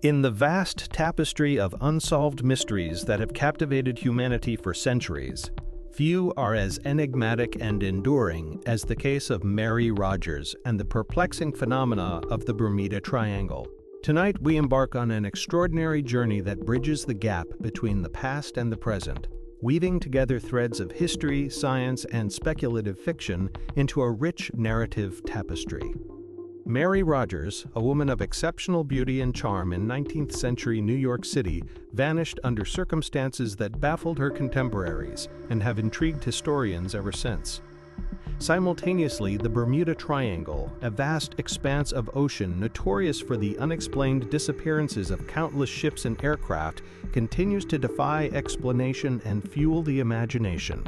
In the vast tapestry of unsolved mysteries that have captivated humanity for centuries, few are as enigmatic and enduring as the case of Mary Rogers and the perplexing phenomena of the Bermuda Triangle. Tonight, we embark on an extraordinary journey that bridges the gap between the past and the present, weaving together threads of history, science, and speculative fiction into a rich narrative tapestry. Mary Rogers, a woman of exceptional beauty and charm in 19th century New York City, vanished under circumstances that baffled her contemporaries and have intrigued historians ever since. Simultaneously, the Bermuda Triangle, a vast expanse of ocean notorious for the unexplained disappearances of countless ships and aircraft, continues to defy explanation and fuel the imagination.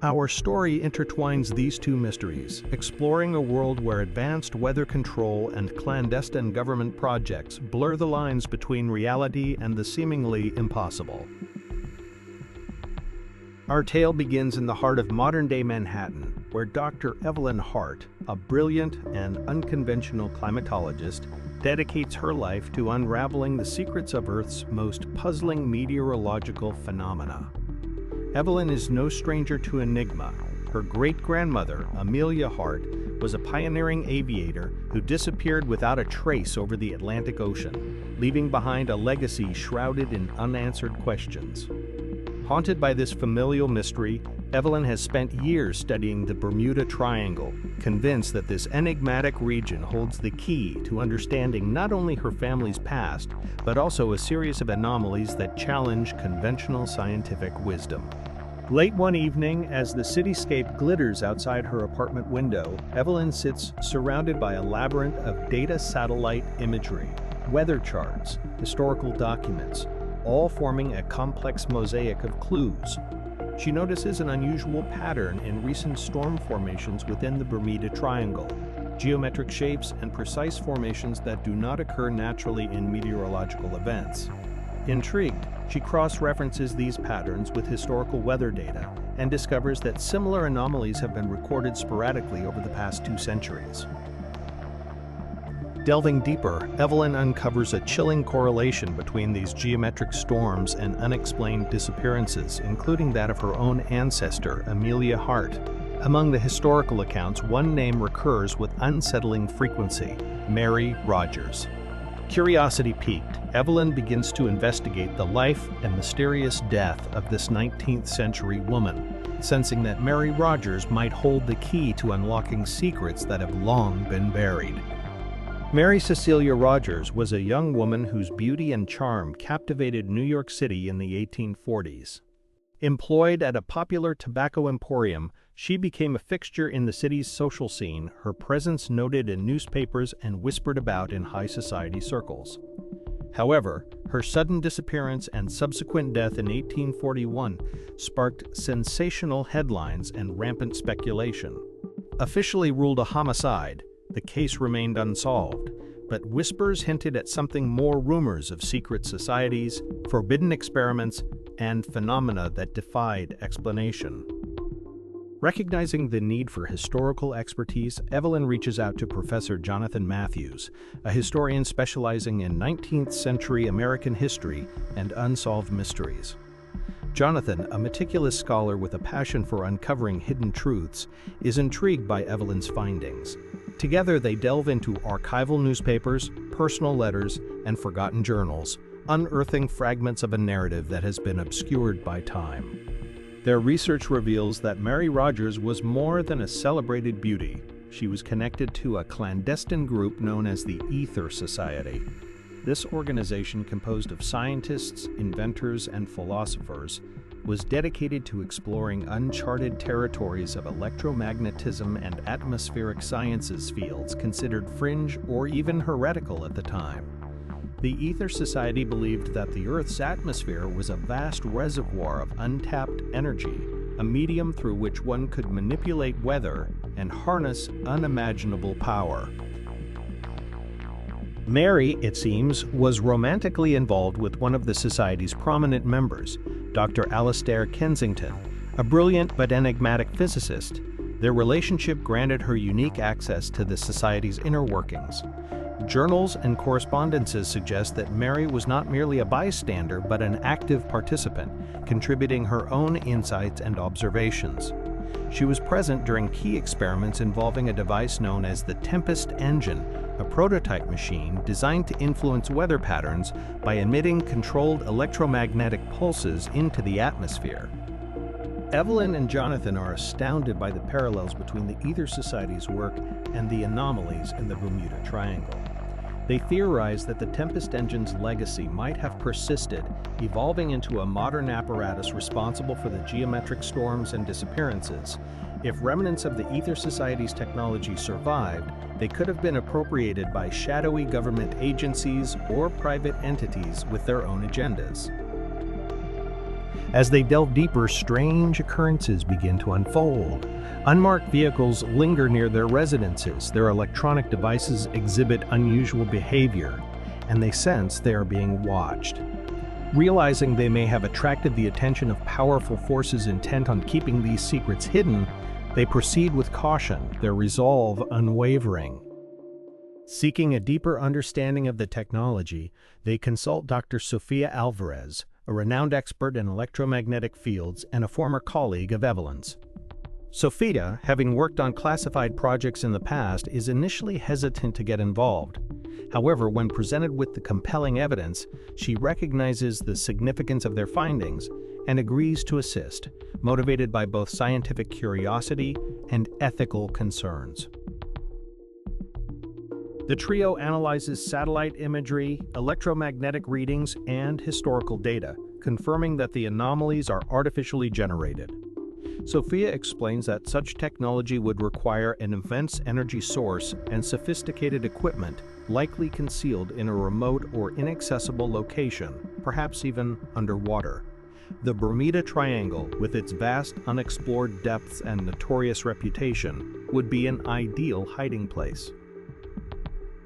Our story intertwines these two mysteries, exploring a world where advanced weather control and clandestine government projects blur the lines between reality and the seemingly impossible. Our tale begins in the heart of modern-day Manhattan, where Dr. Evelyn Hart, a brilliant and unconventional climatologist, dedicates her life to unraveling the secrets of Earth's most puzzling meteorological phenomena. Evelyn is no stranger to enigma. Her great-grandmother, Amelia Hart, was a pioneering aviator who disappeared without a trace over the Atlantic Ocean, leaving behind a legacy shrouded in unanswered questions. Haunted by this familial mystery, Evelyn has spent years studying the Bermuda Triangle, convinced that this enigmatic region holds the key to understanding not only her family's past, but also a series of anomalies that challenge conventional scientific wisdom. Late one evening, as the cityscape glitters outside her apartment window, Evelyn sits surrounded by a labyrinth of data satellite imagery, weather charts, historical documents, all forming a complex mosaic of clues. She notices an unusual pattern in recent storm formations within the Bermuda Triangle, geometric shapes and precise formations that do not occur naturally in meteorological events. Intrigued, she cross-references these patterns with historical weather data and discovers that similar anomalies have been recorded sporadically over the past 2 centuries. Delving deeper, Evelyn uncovers a chilling correlation between these geometric storms and unexplained disappearances, including that of her own ancestor, Amelia Hart. Among the historical accounts, one name recurs with unsettling frequency: Mary Rogers. Curiosity piqued, Evelyn begins to investigate the life and mysterious death of this 19th century woman, sensing that Mary Rogers might hold the key to unlocking secrets that have long been buried. Mary Cecilia Rogers was a young woman whose beauty and charm captivated New York City in the 1840s. Employed at a popular tobacco emporium, she became a fixture in the city's social scene, her presence noted in newspapers and whispered about in high society circles. However, her sudden disappearance and subsequent death in 1841 sparked sensational headlines and rampant speculation. Officially ruled a homicide, the case remained unsolved, but whispers hinted at something more: rumors of secret societies, forbidden experiments, and phenomena that defied explanation. Recognizing the need for historical expertise, Evelyn reaches out to Professor Jonathan Matthews, a historian specializing in 19th century American history and unsolved mysteries. Jonathan, a meticulous scholar with a passion for uncovering hidden truths, is intrigued by Evelyn's findings. Together, they delve into archival newspapers, personal letters, and forgotten journals, unearthing fragments of a narrative that has been obscured by time. Their research reveals that Mary Rogers was more than a celebrated beauty. She was connected to a clandestine group known as the Ether Society. This organization, composed of scientists, inventors, and philosophers, was dedicated to exploring uncharted territories of electromagnetism and atmospheric sciences, fields considered fringe or even heretical at the time. The Ether Society believed that the Earth's atmosphere was a vast reservoir of untapped energy, a medium through which one could manipulate weather and harness unimaginable power. Mary, it seems, was romantically involved with one of the Society's prominent members, Dr. Alastair Kensington, a brilliant but enigmatic physicist. Their relationship granted her unique access to the Society's inner workings. Journals and correspondences suggest that Mary was not merely a bystander but an active participant, contributing her own insights and observations. She was present during key experiments involving a device known as the Tempest engine, a prototype machine designed to influence weather patterns by emitting controlled electromagnetic pulses into the atmosphere. Evelyn and Jonathan are astounded by the parallels between the Ether Society's work and the anomalies in the Bermuda Triangle. They theorize that the Tempest engine's legacy might have persisted, evolving into a modern apparatus responsible for the geometric storms and disappearances. If remnants of the Ether Society's technology survived, they could have been appropriated by shadowy government agencies or private entities with their own agendas. As they delve deeper, strange occurrences begin to unfold. Unmarked vehicles linger near their residences, their electronic devices exhibit unusual behavior, and they sense they are being watched. Realizing they may have attracted the attention of powerful forces intent on keeping these secrets hidden, they proceed with caution, their resolve unwavering. Seeking a deeper understanding of the technology, they consult Dr. Sofia Alvarez, a renowned expert in electromagnetic fields and a former colleague of Evelyn's. Sophia, having worked on classified projects in the past, is initially hesitant to get involved. However, when presented with the compelling evidence, she recognizes the significance of their findings and agrees to assist, motivated by both scientific curiosity and ethical concerns. The trio analyzes satellite imagery, electromagnetic readings, and historical data, confirming that the anomalies are artificially generated. Sophia explains that such technology would require an immense energy source and sophisticated equipment, likely concealed in a remote or inaccessible location, perhaps even underwater. The Bermuda Triangle, with its vast unexplored depths and notorious reputation, would be an ideal hiding place.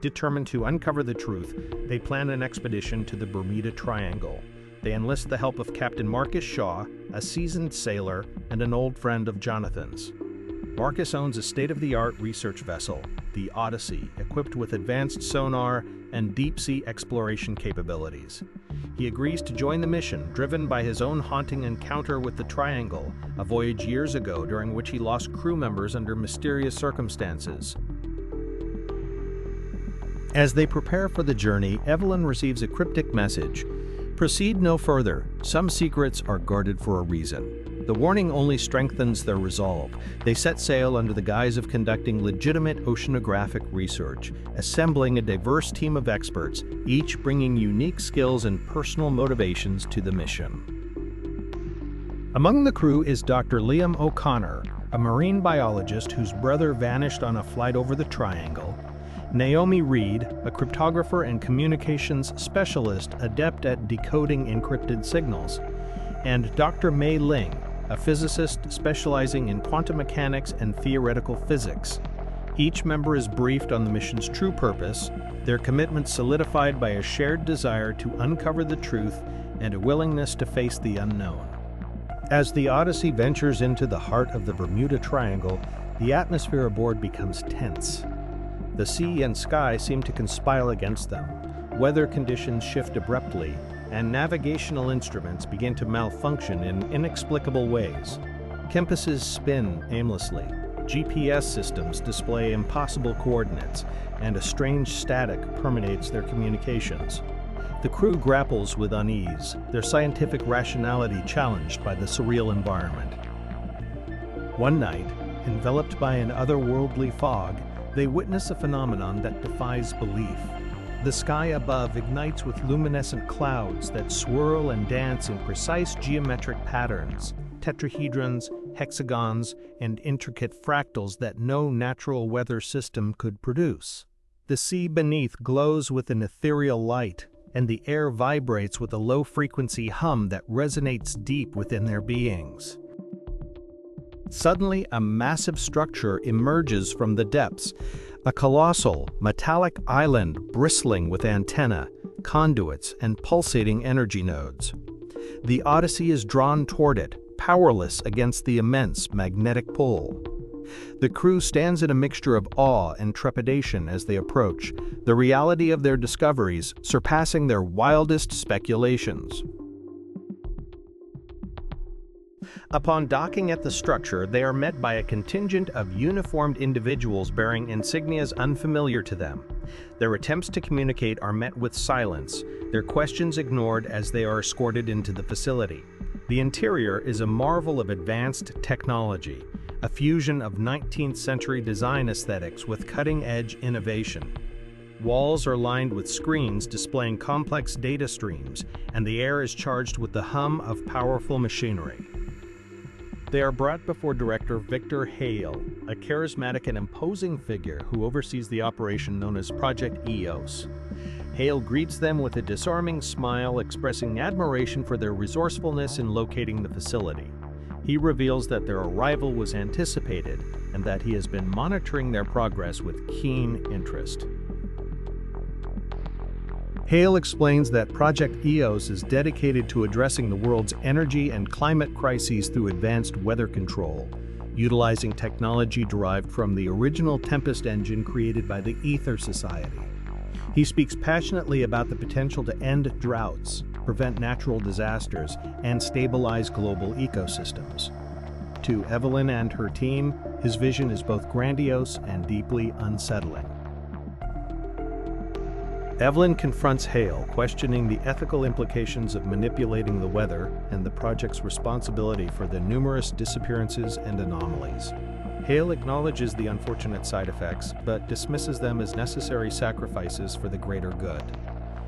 Determined to uncover the truth, they plan an expedition to the Bermuda Triangle. They enlist the help of Captain Marcus Shaw, a seasoned sailor and an old friend of Jonathan's. Marcus owns a state-of-the-art research vessel, the Odyssey, equipped with advanced sonar and deep-sea exploration capabilities. He agrees to join the mission, driven by his own haunting encounter with the Triangle, a voyage years ago during which he lost crew members under mysterious circumstances. As they prepare for the journey, Evelyn receives a cryptic message. Proceed no further. Some secrets are guarded for a reason. The warning only strengthens their resolve. They set sail under the guise of conducting legitimate oceanographic research, assembling a diverse team of experts, each bringing unique skills and personal motivations to the mission. Among the crew is Dr. Liam O'Connor, a marine biologist whose brother vanished on a flight over the Triangle, Naomi Reed, a cryptographer and communications specialist adept at decoding encrypted signals, and Dr. Mei Ling, a physicist specializing in quantum mechanics and theoretical physics. Each member is briefed on the mission's true purpose, their commitment solidified by a shared desire to uncover the truth and a willingness to face the unknown. As the Odyssey ventures into the heart of the Bermuda Triangle, the atmosphere aboard becomes tense. The sea and sky seem to conspire against them. Weather conditions shift abruptly, and navigational instruments begin to malfunction in inexplicable ways. Compasses spin aimlessly, GPS systems display impossible coordinates, and a strange static permeates their communications. The crew grapples with unease, their scientific rationality challenged by the surreal environment. One night, enveloped by an otherworldly fog, they witness a phenomenon that defies belief. The sky above ignites with luminescent clouds that swirl and dance in precise geometric patterns, tetrahedrons, hexagons, and intricate fractals that no natural weather system could produce. The sea beneath glows with an ethereal light, and the air vibrates with a low-frequency hum that resonates deep within their beings. Suddenly, a massive structure emerges from the depths, a colossal, metallic island bristling with antennae, conduits, and pulsating energy nodes. The Odyssey is drawn toward it, powerless against the immense magnetic pull. The crew stands in a mixture of awe and trepidation as they approach, the reality of their discoveries surpassing their wildest speculations. Upon docking at the structure, they are met by a contingent of uniformed individuals bearing insignias unfamiliar to them. Their attempts to communicate are met with silence, their questions ignored as they are escorted into the facility. The interior is a marvel of advanced technology, a fusion of 19th century design aesthetics with cutting-edge innovation. Walls are lined with screens displaying complex data streams, and the air is charged with the hum of powerful machinery. They are brought before Director Victor Hale, a charismatic and imposing figure who oversees the operation known as Project EOS. Hale greets them with a disarming smile, expressing admiration for their resourcefulness in locating the facility. He reveals that their arrival was anticipated and that he has been monitoring their progress with keen interest. Hale explains that Project EOS is dedicated to addressing the world's energy and climate crises through advanced weather control, utilizing technology derived from the original Tempest engine created by the Ether Society. He speaks passionately about the potential to end droughts, prevent natural disasters, and stabilize global ecosystems. To Evelyn and her team, his vision is both grandiose and deeply unsettling. Evelyn confronts Hale, questioning the ethical implications of manipulating the weather and the project's responsibility for the numerous disappearances and anomalies. Hale acknowledges the unfortunate side effects, but dismisses them as necessary sacrifices for the greater good.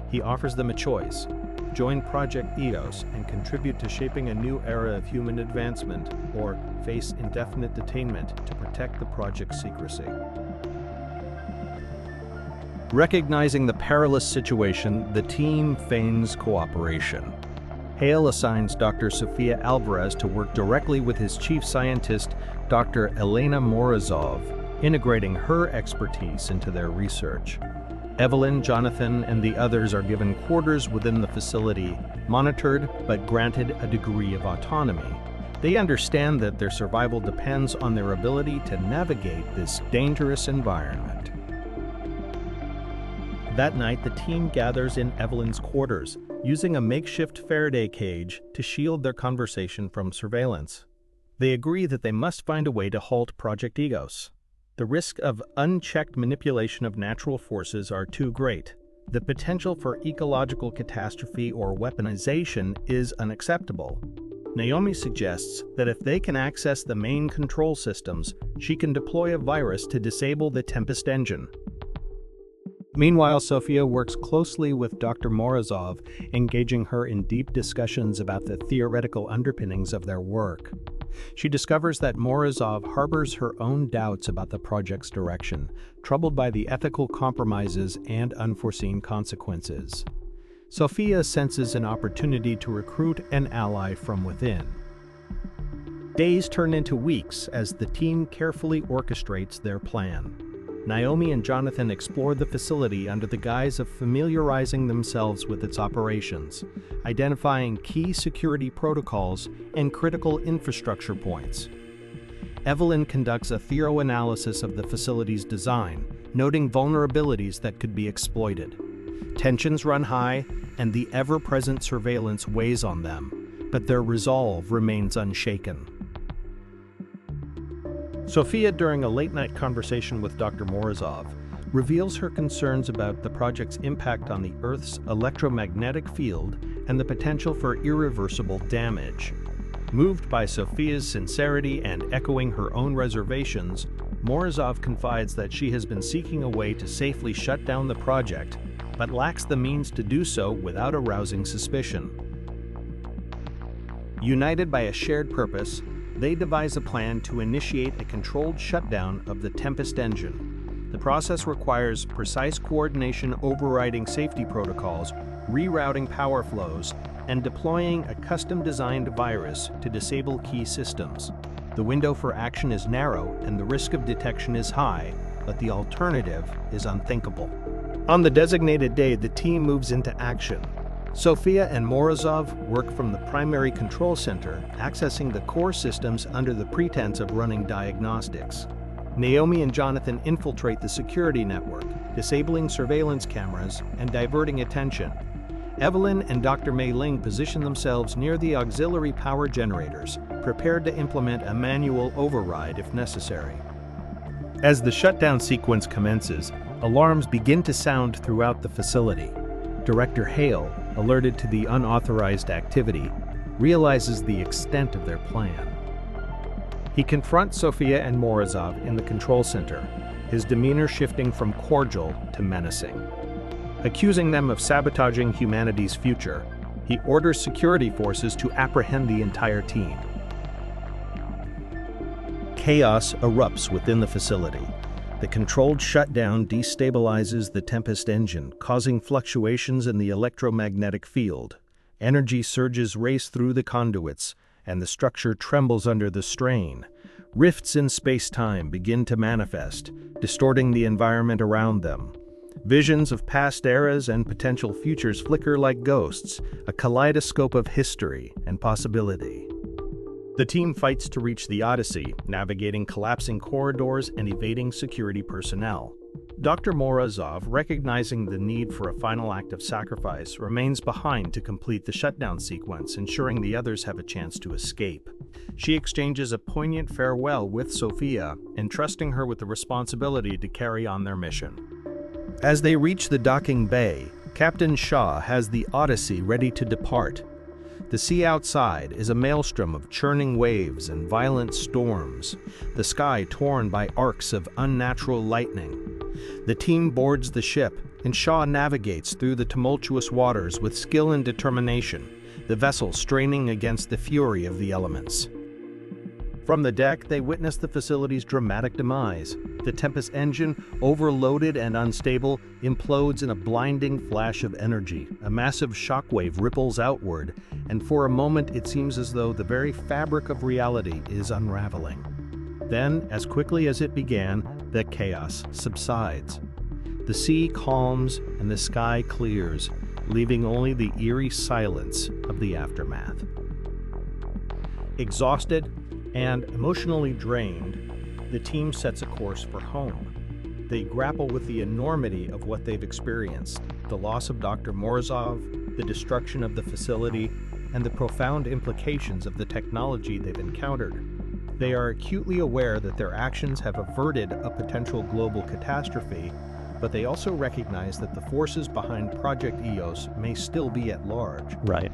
He offers them a choice: join Project EOS and contribute to shaping a new era of human advancement, or face indefinite detainment to protect the project's secrecy. Recognizing the perilous situation, the team feigns cooperation. Hale assigns Dr. Sofia Alvarez to work directly with his chief scientist, Dr. Elena Morozov, integrating her expertise into their research. Evelyn, Jonathan, and the others are given quarters within the facility, monitored but granted a degree of autonomy. They understand that their survival depends on their ability to navigate this dangerous environment. That night, the team gathers in Evelyn's quarters, using a makeshift Faraday cage to shield their conversation from surveillance. They agree that they must find a way to halt Project EOS. The risk of unchecked manipulation of natural forces are too great. The potential for ecological catastrophe or weaponization is unacceptable. Naomi suggests that if they can access the main control systems, she can deploy a virus to disable the Tempest engine. Meanwhile, Sofia works closely with Dr. Morozov, engaging her in deep discussions about the theoretical underpinnings of their work. She discovers that Morozov harbors her own doubts about the project's direction, troubled by the ethical compromises and unforeseen consequences. Sofia senses an opportunity to recruit an ally from within. Days turn into weeks as the team carefully orchestrates their plan. Naomi and Jonathan explore the facility under the guise of familiarizing themselves with its operations, identifying key security protocols and critical infrastructure points. Evelyn conducts a thorough analysis of the facility's design, noting vulnerabilities that could be exploited. Tensions run high, and the ever-present surveillance weighs on them, but their resolve remains unshaken. Sofia, during a late-night conversation with Dr. Morozov, reveals her concerns about the project's impact on the Earth's electromagnetic field and the potential for irreversible damage. Moved by Sofia's sincerity and echoing her own reservations, Morozov confides that she has been seeking a way to safely shut down the project, but lacks the means to do so without arousing suspicion. United by a shared purpose, they devise a plan to initiate a controlled shutdown of the Tempest engine. The process requires precise coordination overriding safety protocols, rerouting power flows, and deploying a custom-designed virus to disable key systems. The window for action is narrow and the risk of detection is high, but the alternative is unthinkable. On the designated day, the team moves into action. Sophia and Morozov work from the primary control center, accessing the core systems under the pretense of running diagnostics. Naomi and Jonathan infiltrate the security network, disabling surveillance cameras and diverting attention. Evelyn and Dr. Mei Ling position themselves near the auxiliary power generators, prepared to implement a manual override if necessary. As the shutdown sequence commences, alarms begin to sound throughout the facility. Director Hale, alerted to the unauthorized activity, realizes the extent of their plan. He confronts Sophia and Morozov in the control center, his demeanor shifting from cordial to menacing. Accusing them of sabotaging humanity's future, he orders security forces to apprehend the entire team. Chaos erupts within the facility. The controlled shutdown destabilizes the Tempest engine, causing fluctuations in the electromagnetic field. Energy surges race through the conduits, and the structure trembles under the strain. Rifts in space-time begin to manifest, distorting the environment around them. Visions of past eras and potential futures flicker like ghosts, a kaleidoscope of history and possibility. The team fights to reach the Odyssey, navigating collapsing corridors and evading security personnel. Dr. Morozov, recognizing the need for a final act of sacrifice, remains behind to complete the shutdown sequence, ensuring the others have a chance to escape. She exchanges a poignant farewell with Sophia, entrusting her with the responsibility to carry on their mission. As they reach the docking bay, Captain Shaw has the Odyssey ready to depart. The sea outside is a maelstrom of churning waves and violent storms, the sky torn by arcs of unnatural lightning. The team boards the ship, and Shaw navigates through the tumultuous waters with skill and determination, the vessel straining against the fury of the elements. From the deck, they witness the facility's dramatic demise. The Tempest engine, overloaded and unstable, implodes in a blinding flash of energy. A massive shockwave ripples outward, and for a moment it seems as though the very fabric of reality is unraveling. Then, as quickly as it began, the chaos subsides. The sea calms and the sky clears, leaving only the eerie silence of the aftermath. Exhausted and emotionally drained, the team sets a course for home. They grapple with the enormity of what they've experienced, the loss of Dr. Morozov, the destruction of the facility, and the profound implications of the technology they've encountered. They are acutely aware that their actions have averted a potential global catastrophe, but they also recognize that the forces behind Project EOS may still be at large. Right.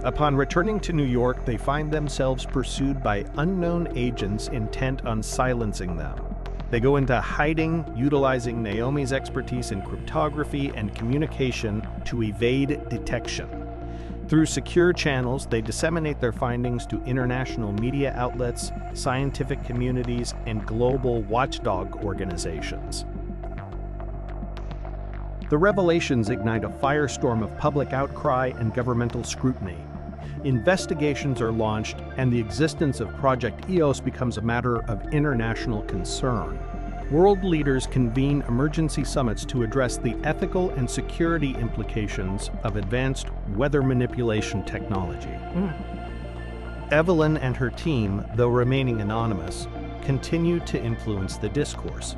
Upon returning to New York, they find themselves pursued by unknown agents intent on silencing them. They go into hiding, utilizing Naomi's expertise in cryptography and communication to evade detection. Through secure channels, they disseminate their findings to international media outlets, scientific communities, and global watchdog organizations. The revelations ignite a firestorm of public outcry and governmental scrutiny. Investigations are launched, and the existence of Project EOS becomes a matter of international concern. World leaders convene emergency summits to address the ethical and security implications of advanced weather manipulation technology. Evelyn and her team, though remaining anonymous, continue to influence the discourse.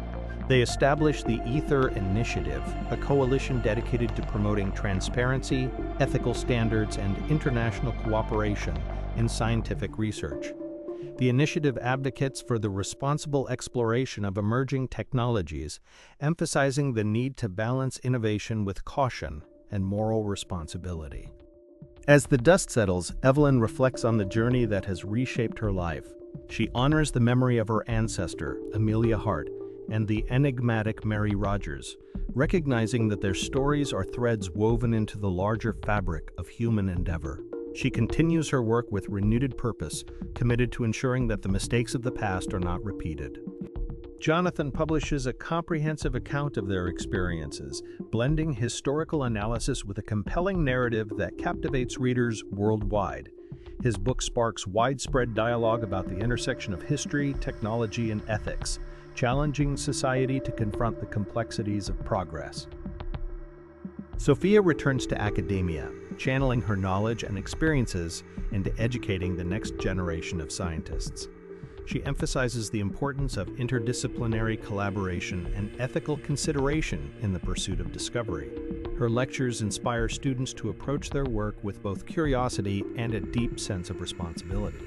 They establish the Ether Initiative, a coalition dedicated to promoting transparency, ethical standards, and international cooperation in scientific research. The initiative advocates for the responsible exploration of emerging technologies, emphasizing the need to balance innovation with caution and moral responsibility. As the dust settles, Evelyn reflects on the journey that has reshaped her life. She honors the memory of her ancestor, Amelia Hart, and the enigmatic Mary Rogers, recognizing that their stories are threads woven into the larger fabric of human endeavor. She continues her work with renewed purpose, committed to ensuring that the mistakes of the past are not repeated. Jonathan publishes a comprehensive account of their experiences, blending historical analysis with a compelling narrative that captivates readers worldwide. His book sparks widespread dialogue about the intersection of history, technology, and ethics, challenging society to confront the complexities of progress. Sophia returns to academia, channeling her knowledge and experiences into educating the next generation of scientists. She emphasizes the importance of interdisciplinary collaboration and ethical consideration in the pursuit of discovery. Her lectures inspire students to approach their work with both curiosity and a deep sense of responsibility.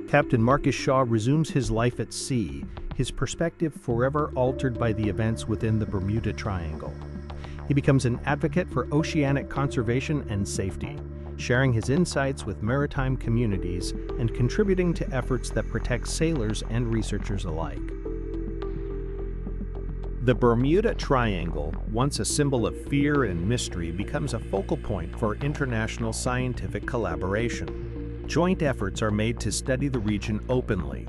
Captain Marcus Shaw resumes his life at sea, his perspective forever altered by the events within the Bermuda Triangle. He becomes an advocate for oceanic conservation and safety, sharing his insights with maritime communities and contributing to efforts that protect sailors and researchers alike. The Bermuda Triangle, once a symbol of fear and mystery, becomes a focal point for international scientific collaboration. Joint efforts are made to study the region openly,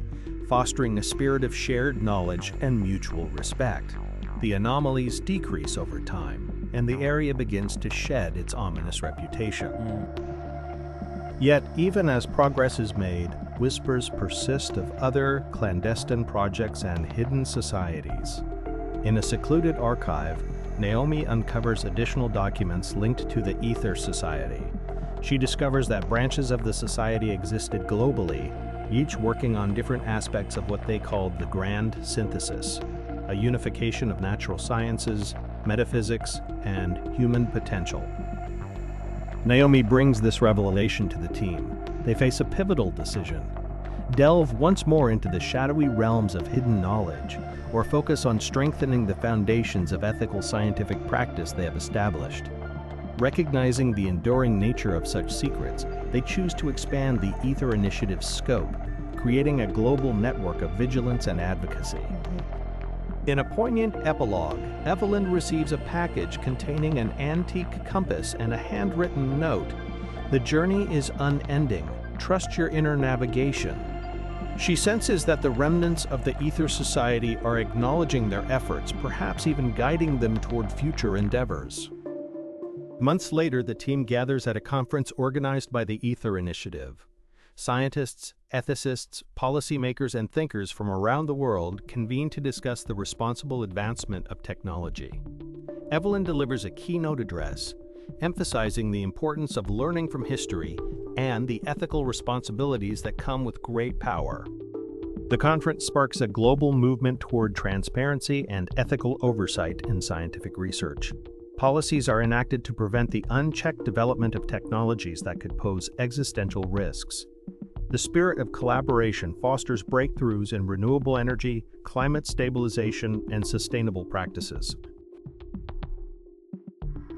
fostering a spirit of shared knowledge and mutual respect. The anomalies decrease over time, and the area begins to shed its ominous reputation. Yet, even as progress is made, whispers persist of other clandestine projects and hidden societies. In a secluded archive, Naomi uncovers additional documents linked to the Ether Society. She discovers that branches of the society existed globally, each working on different aspects of what they called the Grand Synthesis, a unification of natural sciences, metaphysics, and human potential. Naomi brings this revelation to the team. They face a pivotal decision: delve once more into the shadowy realms of hidden knowledge, or focus on strengthening the foundations of ethical scientific practice they have established. Recognizing the enduring nature of such secrets, they choose to expand the Ether Initiative's scope, creating a global network of vigilance and advocacy. In a poignant epilogue, Evelyn receives a package containing an antique compass and a handwritten note. The journey is unending. Trust your inner navigation. She senses that the remnants of the Ether Society are acknowledging their efforts, perhaps even guiding them toward future endeavors. Months later, the team gathers at a conference organized by the Ether Initiative. Scientists, ethicists, policymakers, and thinkers from around the world convene to discuss the responsible advancement of technology. Evelyn delivers a keynote address, emphasizing the importance of learning from history and the ethical responsibilities that come with great power. The conference sparks a global movement toward transparency and ethical oversight in scientific research. Policies are enacted to prevent the unchecked development of technologies that could pose existential risks. The spirit of collaboration fosters breakthroughs in renewable energy, climate stabilization, and sustainable practices.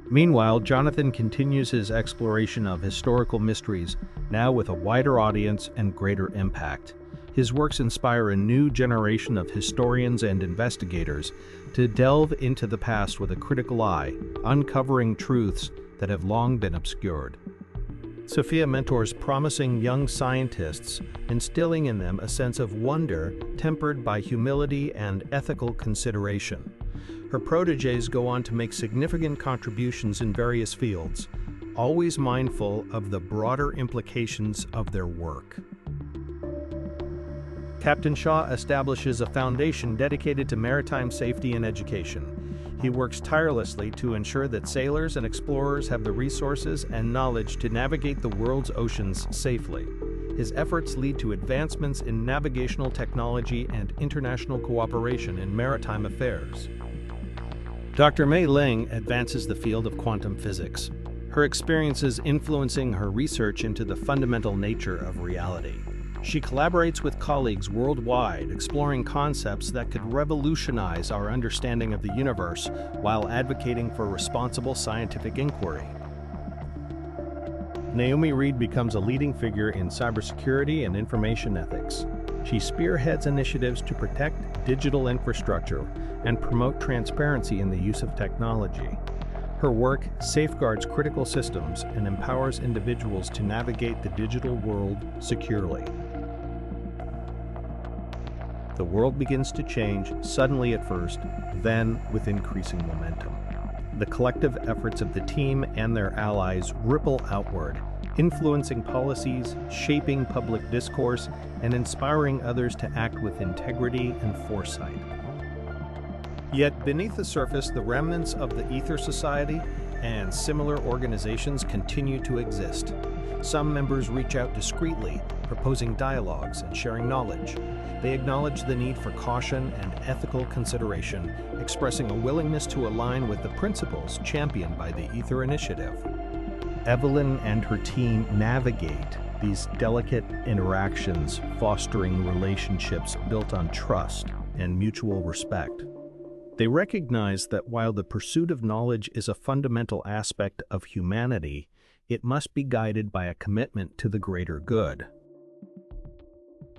Meanwhile, Jonathan continues his exploration of historical mysteries, now with a wider audience and greater impact. His works inspire a new generation of historians and investigators to delve into the past with a critical eye, uncovering truths that have long been obscured. Sophia mentors promising young scientists, instilling in them a sense of wonder tempered by humility and ethical consideration. Her protégés go on to make significant contributions in various fields, always mindful of the broader implications of their work. Captain Shaw establishes a foundation dedicated to maritime safety and education. He works tirelessly to ensure that sailors and explorers have the resources and knowledge to navigate the world's oceans safely. His efforts lead to advancements in navigational technology and international cooperation in maritime affairs. Dr. Mei Ling advances the field of quantum physics, her experiences influencing her research into the fundamental nature of reality. She collaborates with colleagues worldwide, exploring concepts that could revolutionize our understanding of the universe while advocating for responsible scientific inquiry. Naomi Reed becomes a leading figure in cybersecurity and information ethics. She spearheads initiatives to protect digital infrastructure and promote transparency in the use of technology. Her work safeguards critical systems and empowers individuals to navigate the digital world securely. The world begins to change, suddenly at first, then with increasing momentum. The collective efforts of the team and their allies ripple outward, influencing policies, shaping public discourse, and inspiring others to act with integrity and foresight. Yet beneath the surface, the remnants of the Ether Society and similar organizations continue to exist. Some members reach out discreetly, proposing dialogues and sharing knowledge. They acknowledge the need for caution and ethical consideration, expressing a willingness to align with the principles championed by the Ether Initiative. Evelyn and her team navigate these delicate interactions, fostering relationships built on trust and mutual respect. They recognize that while the pursuit of knowledge is a fundamental aspect of humanity, it must be guided by a commitment to the greater good.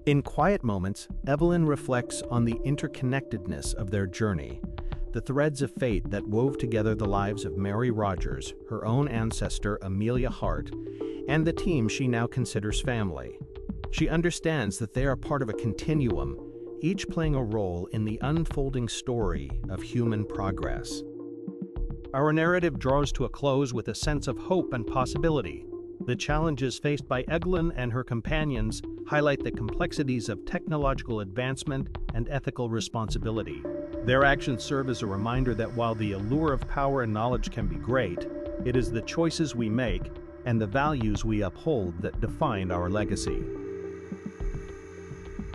In quiet moments, Evelyn reflects on the interconnectedness of their journey, the threads of fate that wove together the lives of Mary Rogers, her own ancestor Amelia Hart, and the team she now considers family. She understands that they are part of a continuum, each playing a role in the unfolding story of human progress. Our narrative draws to a close with a sense of hope and possibility. The challenges faced by Evelyn and her companions highlight the complexities of technological advancement and ethical responsibility. Their actions serve as a reminder that while the allure of power and knowledge can be great, it is the choices we make and the values we uphold that define our legacy.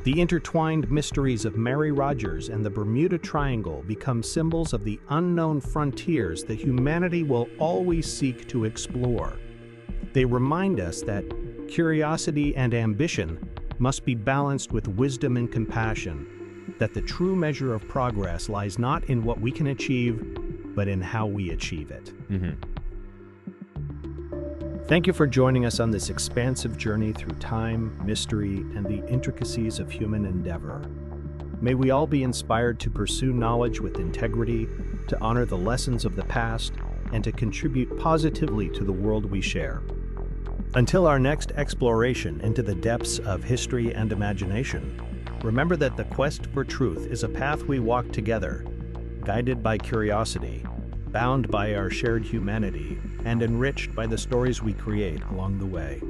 The intertwined mysteries of Mary Rogers and the Bermuda Triangle become symbols of the unknown frontiers that humanity will always seek to explore. They remind us that curiosity and ambition must be balanced with wisdom and compassion, that the true measure of progress lies not in what we can achieve, but in how we achieve it. Thank you for joining us on this expansive journey through time, mystery, and the intricacies of human endeavor. May we all be inspired to pursue knowledge with integrity, to honor the lessons of the past, and to contribute positively to the world we share. Until our next exploration into the depths of history and imagination, remember that the quest for truth is a path we walk together, guided by curiosity, bound by our shared humanity, and enriched by the stories we create along the way.